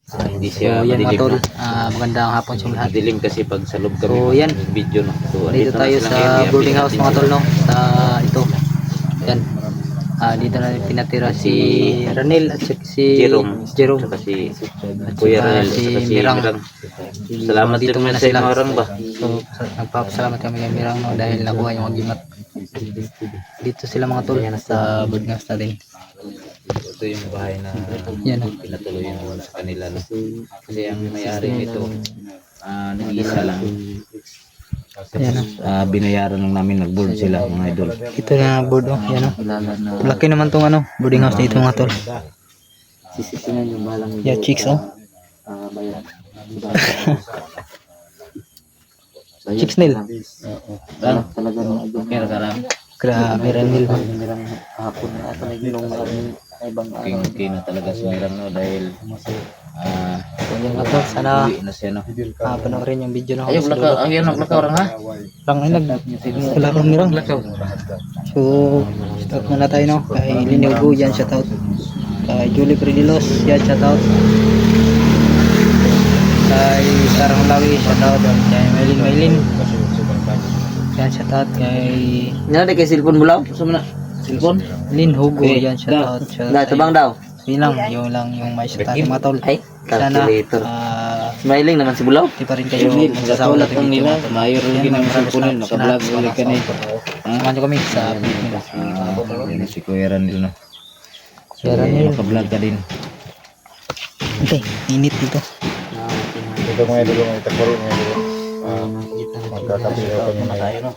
Hindi siya So yan mga madilim tol, na. magandang hapon sa lahat. Madilim kasi pag sa loob kami So, yan. video no. So Dito na tayo silang sa area, boarding house mga tol no, sa ito. Yan. Dito na pinatira si Ranil at si Jerome, Jerome. saka si At Kuya saka Ranel, si saka si Mirang. Mirang. Salamat Dito din muna sa sila. inyo orang ba. So nagpapasalamat kami kay Mirang no, dahil nakuha yung agimat. Dito sila mga tol sa boarding house natin. Ito yung bahay na Yan. pinatuloy mo sa kanila no. Kasi ang may-ari nito nag-isa lang. Yan. Binayaran lang namin, nag-board sila mga idol. Ito na board oh, yan oh. Laki naman tong ano, boarding house dito mga tol. Sisisingan yung balang Yeah, chicks oh. bayan. Chicks nil. Talaga ng idol. Pero karang Grabe Ranil. Merang hapon na ata nagilong maraming ibang araw. king na talaga si Mirang no dahil Yan mga tol, sana uwi na siya no. panoorin yung video na Ayaw ako. lakaw, ang yan naglakaw orang ha. Lang ay wala kang Mirang. So, start muna tayo no. Kay Liniugo, yan shoutout. Kay Julie Predilos, yan shoutout. Kay Sarang Lawi, shoutout. Kay Maylin, yan shoutout. Kay Nila kay cellphone mo lang? Gusto mo na? Cellphone? Lin Hugo, yan shoutout. Da, tabang daw. Yun lang yung may shoutout ng mga tol. Ay, Sana, calculator. Smiling naman si Bulaw. di pa rin kayo magsasawa Magsasawalat natin ang dito. nila, mga tol. mayor Yan, rin ang maraming cellphone salamat sa naka-vlog lahat. ulit ka na. Samahan nyo kami sa update nila. Yan si Kuya Ranil no. So, Kuya Ranil. naka-vlog ka din. Okay, init dito. Ito mga idol, mga itakbaro mga idol. Magkakapi kami na tayo, no?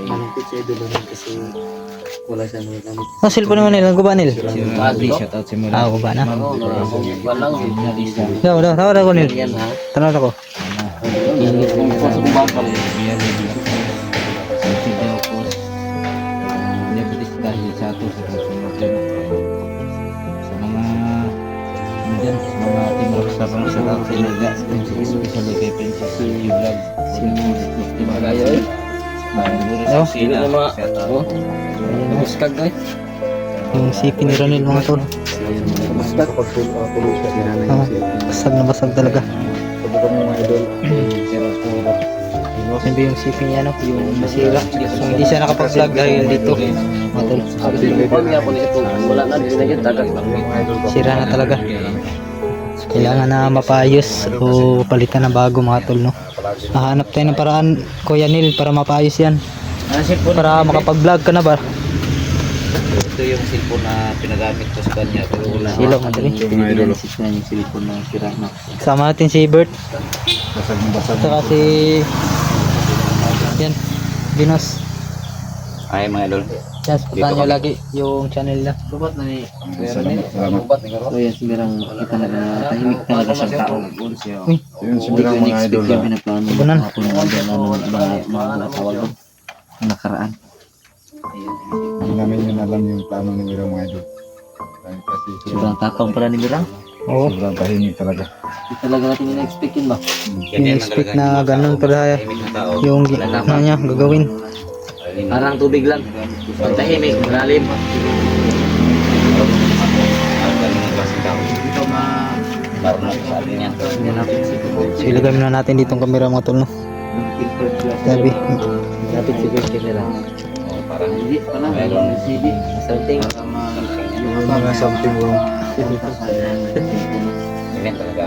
Malungkot siya doon kasi wala siya nung gamit. Oh, cellphone mo nila, guba nil. Si Adi, shoutout si Mura. Guba na. Walang Tawag ako nil. yan ha. Tanong ako. Pasok ko ba? Si Deo po. Diabetes dahil sa ato sa kasunod din. Sa mga dyan, sa mga team rock sa pang shoutout sa Inaga, especially kay Princess Silvio Vlog. Si Team Agayo. No? Sila, shoutout. Buskag doy. Yung sipi ni Ranil mga tol. Kapag tuloy siya, Basag na basag talaga. sabi kami mga idol. Yan ba yung sipi niya no? Yung masira. So, hindi siya nakapag-vlog dahil dito. Mga tol. Wala na din na yun. Sira na talaga. Kailangan na mapayos o palitan ng bago mga tol no. Hahanap tayo ng paraan Kuya Nil para mapayos yan. Para makapag-vlog ka na ba? Ito yung cellphone na pinagamit ko sa kanya. Pero wala. Silong madali. Mga idol, Yung cellphone na sira na. Kasama natin si Bert. basag ng basag. At saka si yan, Binos. Ay mga idol. Yes, puntahan nyo lagi yung channel na. Subat na ni. Salamat. So yan, simirang kita na tahimik talaga siyang tao. Uy, Yun si Mirang mga idol. Yung pinaplano ng Bunan. hapon ng mga tawag doon. Ang nakaraan. Hindi namin yun alam yung plano ni Mirang mga idol. Kasi Sobrang takang pala ni Mirang. oo. sobrang tahimik talaga. Hindi talaga natin in-expect yun ba? In-expect na ganun pala yung ano niya gagawin. Parang tubig lang. Pag tahimik, malalim. Dito Yan natin si So ilagay muna natin ditong camera mga tol no. Sabi, Lapit si Christian nila. Parang Hindi, parang mayroon ng CD. Something. Mga something wrong. ganyan talaga.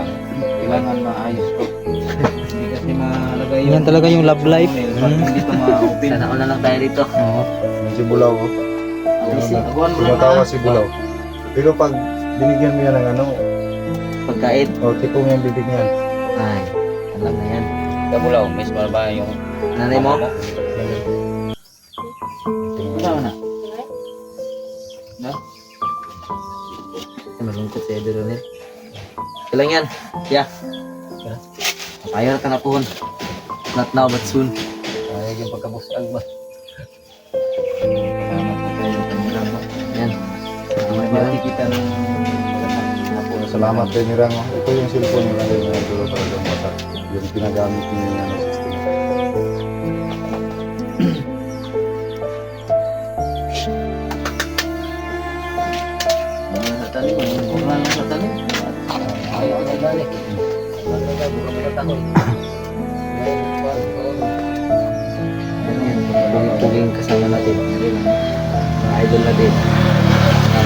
Kailangan maayos ko. Hindi kasi malagay yan talaga yung love life. Dito ma-open. Sana all na lang tayo dito. Oo. Si Bulaw. oh. Aguan mo lang Tumatawa na. si Bulaw. Pero pag binigyan mo yan ng ano, Pagkain. o tipong yung bibig niyan. Ay, alam na yan. Kabulaw, miss mo ba yung Nanay mo? Wala na. Na? Malungkot sa Edo rin eh. Kailang yan. Yeah. Ayaw ka na pohon. Not now but soon. Ayaw yung pagkabusag ba? Salamat po kayo sa kanila ba? Yan. Salamat ba? Kita ng Salamat kay Mirang. Ito yung cellphone nila yung mga idol talagang basag. Yung ginagamit ni ano system. Sa talim. Huwag lang sa talim. Ayaw na balik. Basta bukan mo takoy. Puging kasama natin. Mga idol natin.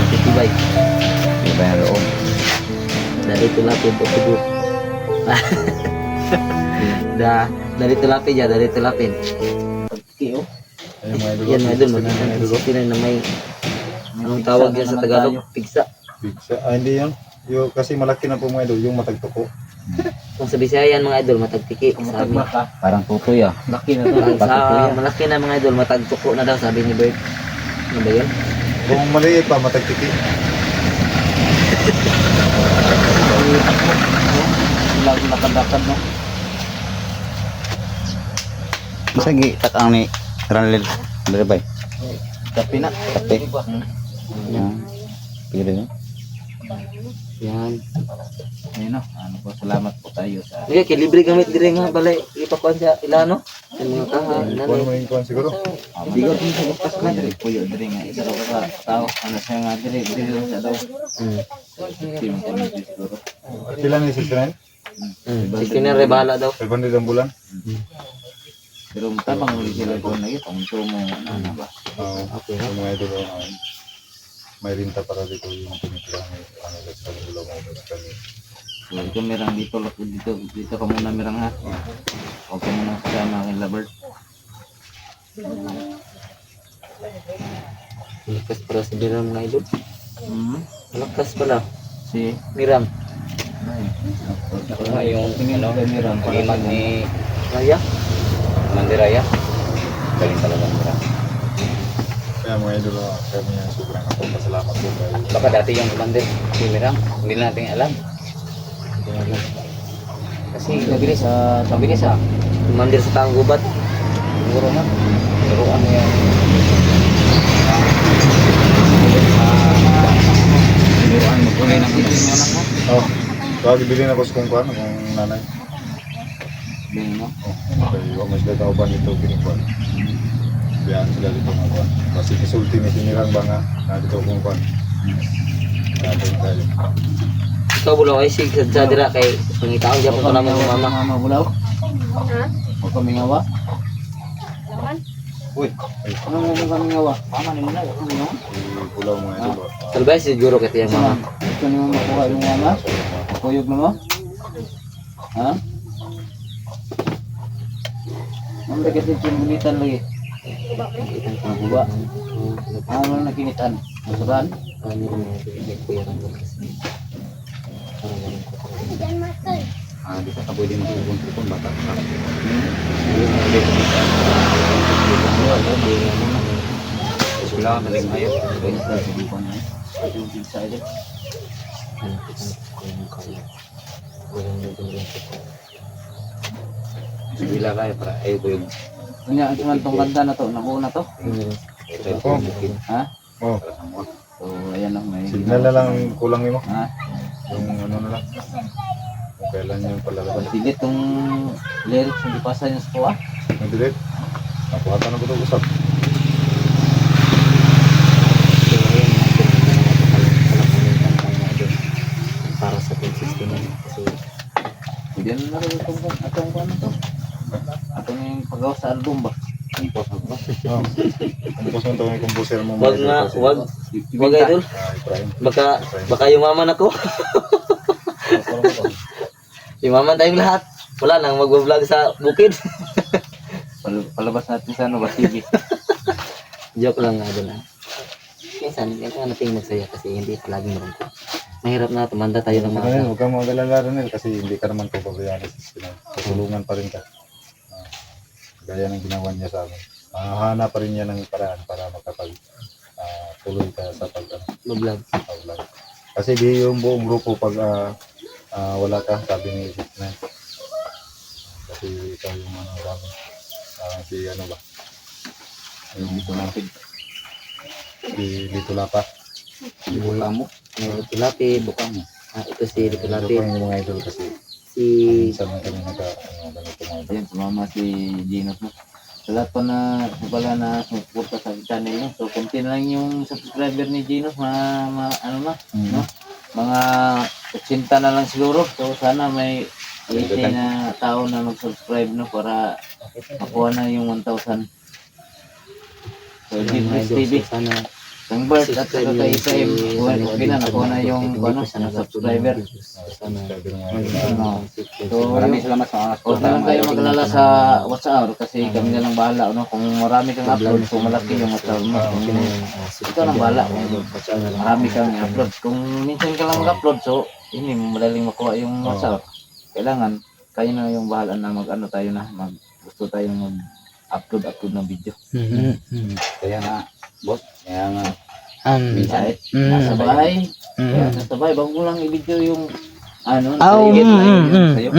City bike. Iba yung loob. Dari Tulapin po Cebu. Dari Tulapin ya, dari Tulapin. Pagkiki oh. Ayun mga idol. Yan mga idol, Mga idol. magkakasiti na may anong tawag yan sa Tagalog? Pigsa. Pizza. Hindi yan. Yung, kasi malaki na po mga idol, yung matagtoko. Kung sa Bisayan mga idol, matagtiki. Sa amin. Parang tutoy ah. Laki na to. Sa malaki na mga idol, matagtuko na daw, sabi ni Bert. Ano ba yun? Kung maliit pa, matagtiki. Lagi nakadakad no. Masa gi takang ni Ranlil dari bay. Tapi nak tapi. Pilih no. Yan. Ayun no. Ano po salamat po tayo sa Sige, kay libre gamit dire nga balay. Ipakuan sa ilano. Ang mga kaha. Kuha mo yung kuhan siguro. Bigot mo sa bukas Pas diri puyo diri nga isa daw ka tao ano siya nga diri sa daw. Tim kami siguro. Sila ni 69? Sige na rebala daw. 500 ang bulan. Pero tabang uli sila ko lagi pangto mo ano ba. Okay. Yung mga idol, may rinta para dito yung pinitira ng ano, let's say, ulo mo, let's say. So ito merang dito ka muna merang ha. Huwag ka muna kasama aking lovebird. Malakas para si Miram mga idol. Malakas pala. Si Miram. yung ano merang pag ni Raya. Mandiraya. Galing talaga merang. Kaya mga idol, kami ang sobrang pasalamat po kayo. Baka dati yung commander si Merang, hindi natin alam. Kasi mabilis ha. Mandir sa taong gubat. Siguro nga. Pero ano yan? Sinuruan mo kulay ng anak mo. Oh, kaya bilhin ako sa kung kuhan, kung nanay. Bilhin mo. Oh, okay, huwag mo sila kauban dito, kinukuhan. Biyahan sila dito ng kuhan. Kasi kisulti ni Tinirang ba nga, na dito kung kuhan. Natin tayo. Ikaw bulo ay sig sa dira kay pangitaon gyapon ko naman ng mama. Mama bulaw. Huwag kami ngawa. Uy, ay, Ano mo kami ngawa? Mama ni mo na. Ano mo? pulaw mga idol. Salbay siguro kay tiyang mama. Gusto niyo makuha yung mama? Kuyog na mo? Ha? Mamre kasi pinunitan lagi. Ang kuba. Ano na nakinitan? Masuran? Di ka pwede magpupunta kung bata ka. Wala ka naling ayaw. Ganyan ka sa buwan na. Yung excited. Bila kayo para ayaw ko yung... Kanya, ang tungan tong kanta na to, nakuha na to. Oh, Ha? oh, So, ayan lang. May signal na lang ang kulang mo. Ha? Yung ano na lang. Kung kailan yung palalabas. Pagtigit tong lyrics, hindi pasa yung skuha. Nag-delete. Nakuhatan na ko ito usap. Para sa 2016 kasi Hindi na rin itong ano to. Ato na yung pagawa sa album ba? Compose mo ba? Oh. Kumpos mo ito yung composer mo. wag nga, wag idol. Ibrahim. Baka yumaman ako. Yumaman tayong lahat. Wala nang mag-vlog sa bukid. Palabas natin sa ano ba? TV. Joke lang nga doon. Minsan, hindi ka nating magsaya kasi hindi palaging marungkot. Mahirap na tumanda tayo ng mga Huwag kang mag-alala rin kasi hindi ka naman papabayaan sa Sinay. Tutulungan pa rin ka. Gaya ng ginawa niya sa amin. Hanap pa rin niya ng paraan para makapag tuloy ka sa vlog. pag-vlog. Kasi di yung buong grupo pag wala ka, sabi ni Sinay. Kasi ikaw yung ano namin. Si ano ba? Dito natin. Si Lito Lapa. Wala mo. Tilapid. Buka mo. Ito si Ito Tilapid. pa yung mga idol kasi Si minsan na kami ganito mga idol. Ayan, sumama si Gino mo. Sa lahat pa na pala na sumuporta sa channel niya. So, konti na lang yung subscriber ni Gino. Ano na? No? mga 80 na lang siguro. So sana may 80 na tao na mag-subscribe no para makuha na yung 1,000. So Jibris TV, kang Bert at saka kay Isaim, okay na, nakuha na yung subscriber. So Maraming salamat sa mga huwag na lang kayo maglala sa WhatsApp kasi kami na lang bahala. No? Kung marami kang upload, so malaki yung WhatsApp mo. Kung ikaw lang bahala kung marami kang upload. Kung minsan ka lang mag-upload, so hindi mo madaling makuha yung WhatsApp. Kailangan kayo na yung bahala na mag-ano tayo na, gusto tayo mag-upload ng video. Kaya nga, boss, kaya nga, Minsan, nasa bahay, nasa bahay, bago mo lang i-video yung ano, Oh, sa sa'yo.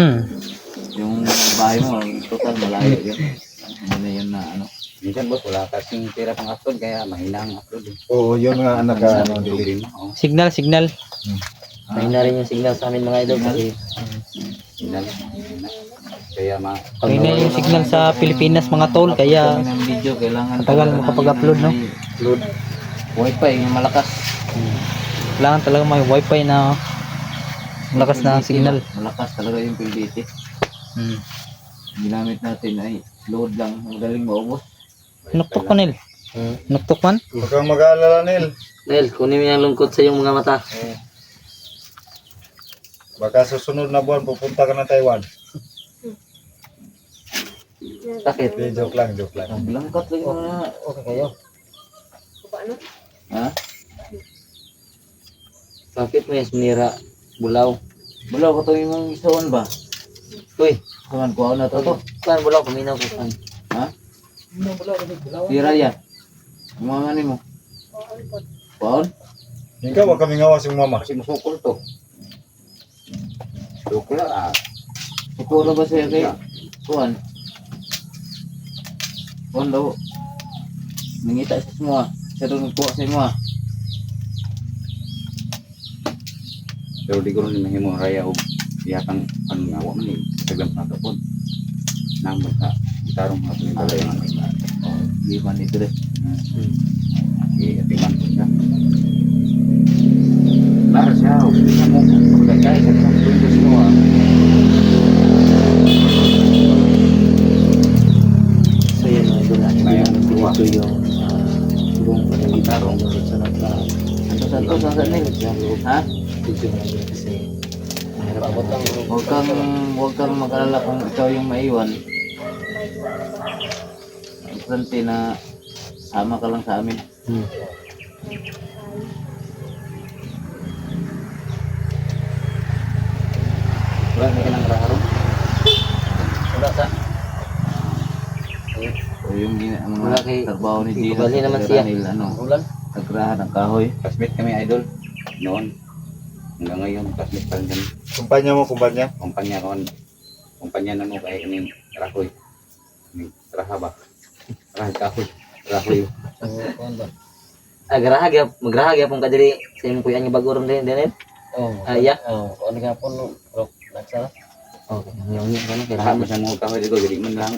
Yung bahay mo, total malayo yun. Ano na yun na ano. minsan boss, wala kasing pera pang upload, kaya mahina ang upload. Oo, yun nga naka ano dili. Signal. Mahina rin yung signal sa amin mga idol kasi signal. Kaya Mahina yung signal sa Pilipinas mga tol, kaya Kami ng video, kailangan tagal talaga makapag-upload, no? Upload. Wi-Fi, yung malakas. kailangan talaga may wifi na lakas na signal. Malakas talaga yung PLDT. Ginamit natin ay load lang, magaling maubos. Nuktok ko, Nel. Nuktok man? Huwag kang mag-aalala, Nel. Nel, kunin mo yung lungkot sa iyong mga mata. Baka susunod na buwan pupunta ka ng Taiwan. Sakit. Hindi, joke lang, joke lang. Langkat lagi na. Okay kayo. Ha? Sakit mo yung sinira. Bulaw. Bulaw ko to yung isawan ba? Uy, Saman ko na to. saan bulaw? Kuminaw ko saan. Ha? Tira yan. Ang mga ni mo. Paon? Ikaw, huwag kami ngawas yung mama. Kasi masukol to. Sukol ah. Siguro ba siya kay Kuan? Kuan daw. Nangita sa semua. Siya daw nagkuha sa imo. Pero di ko rin mahimo raya o iyakang pangawa man eh. Saglam na kapon. Nambot ka. Gitarong mga pinagbalay nga may Di man ito rin. atiman ko siya. Lara siya. Siya mo. Pagkakay sa isang tulog mo ah. So yun mga idol. Ito yung buong panagitarong sunod na Santos ang sanil. Ha? video na yun kasi mahirap abot lang. Huwag kang mag-alala kung ikaw yung maiwan. Importante na sama ka lang sa amin. Wala na ka ng raharong. Wala sa. O yung Wala kay- trabaho ni Gino. Bali naman siya. Ano, Ulan. nagrahan ng kahoy. Classmate kami idol. Noon. Hanggang ngayon, classmate pa rin kami. Kumpanya mo, kumpanya. Kumpanya noon. Kumpanya na mo kaya kami rahoy. Kami raha ba? Raha kahoy. Rahoy. Garahag ya, magrahag ya pong kadiri sa imong kuya nga bago ron din din. Oh. Ya. Oh, ano ka po no, rock nagsara. Okay, yung ano kay raha sa mo kahoy dito dili man lang.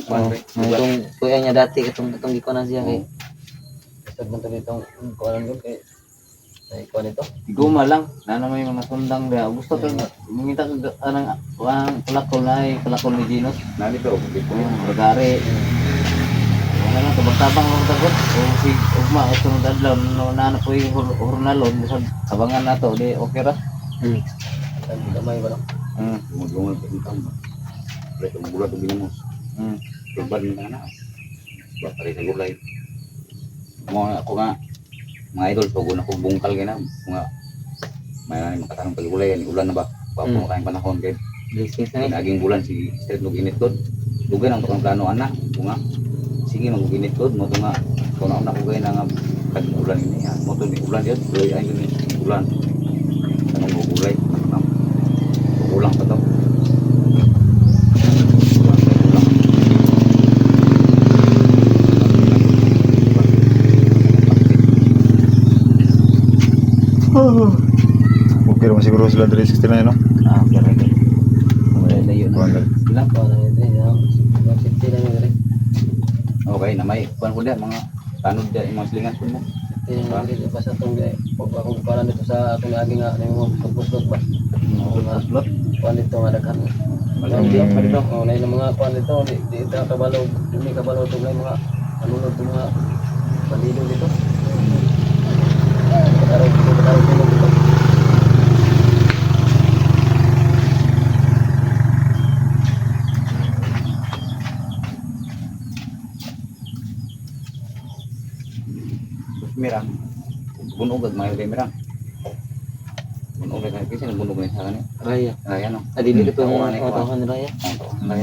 Itong kuya niya dati katong gikuan siya kay. Sa man ditong kuan gud kay ay kuan ito. Guma lang. Nana may mga sundang dia. Gusto ko mangita ka anang palakol na palakol ni Gino. Na dito, dito. Magari. Wala na tabang-tabang lang tagot. O si Ugma o sunod adlaw no na po yung hurnalon sa kabangan nato di okay ra. Gamay ba lang? Gumagumag income ba? Pre kung bulat ug ginamos. Tuban ni na. Ba pare sa gulay. Mo ako nga mga idol pag una ko bungkal gina mga may nani makatanong pag gulay ni ulan na ba? Papo kaayong panahon kay. Naging bulan si street log init dod. Dugan ang tukang plano ana bunga. Sige maguginit dod mo to nga kuno na ko gay na nga kadto ulan ini ya. Mo to ni ulan yun, tuloy ay ni ulan. Tanong gulay. Ulang pa to. Okay naman siguro sila 369, no? Okay ra. Wala layo na. Ilang pa na Okay, na may kuan ko diyan mga tanod diyan imong silingan ko mo. Dili pa sa tong pag ako pala dito sa atong agi nga nimo pagpuslot ba. Slot. Kuan dito nga daghan. Yung- Pa dito. Oh, nay mga kuan dito di ta kabalo, dili kabalo tong mga manunod tong mga bandido dito. Kataro dito. Mirang. Bunog ag mayo kay mirang. Bunog kay kasi bunog ni sa kanila. Raya. Ay ano. Dili dito Tauhan mga ni kuan. tawhan raya.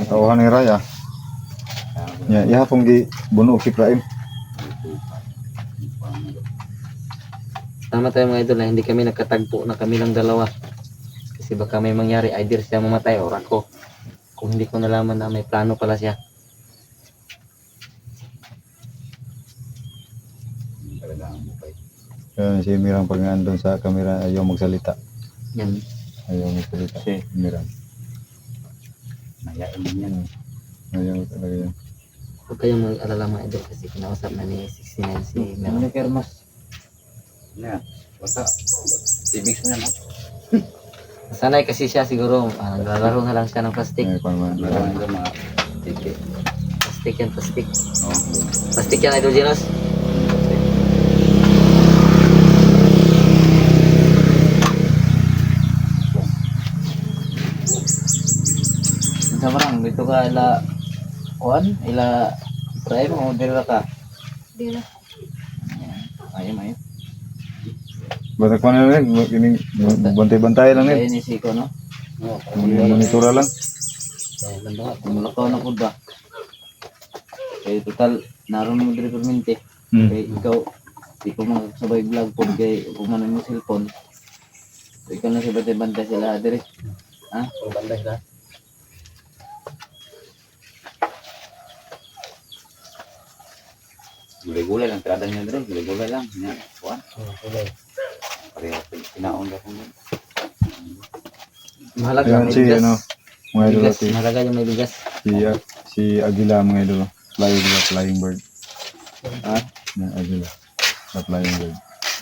Tauhan ni Raya. Ya, ihapon gi bunog si Praim. Tama tayo mga idol na hindi kami nagkatagpo na kami lang dalawa. Kasi baka may mangyari, either siya mamatay or ako. Kung hindi ko nalaman na may plano pala siya. Talaga ang bukay. Kaya si Mirang pag nandun sa kamera ayaw magsalita. Yan. Ayaw magsalita. Si Mirang. Nayain din yan. Ayaw talaga yan. Huwag kayong mag-alala mga idol kasi kinausap na ni 69 si Meron. Ano kermas? Ano yan? Basta. Ibig mo yan ha? Sanay kasi siya siguro, naglalaro na lang siya ng plastic. Ay, paano Meron yung mga titi. Plastic yan, plastic. Oh. Plastic yan idol Genos. Sa marang dito ka ila kuan ila prime o dira ka. Dila. Ayun. Basta ko na rin, kining bantay-bantay lang Kaya rin. ni Siko no. Monitora lang. Kumulakaw na pud ba. Kaya total naroon mo diri permente. Kaya ikaw di ko magsabay vlog pod kay umanan mo cellphone. So, ikaw na sa bantay sila diri. Ha? Ang banday na. Gulay-gulay lang. Tirada niya dito. Gulay-gulay lang. Yan. Kuhan. Okay. Pareho. Pinaon ka kung Mahalaga Ayan may si, bigas. ano, mga idol Bigas, si, mahalaga yung may bigas. si Agila mga idol. Flying bird. Ha? Yan, Agila. The flying bird.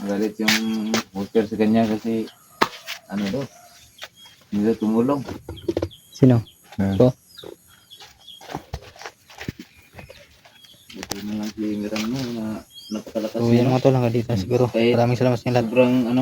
Galit yung worker sa kanya kasi ano daw. Hindi daw tumulong. Sino? Yan. Ito? Ito na lang si Mirang mo na napakalakas So yan mga tol, hanggang dito siguro. Kaya- Maraming salamat sa inyo lahat. sobrang ano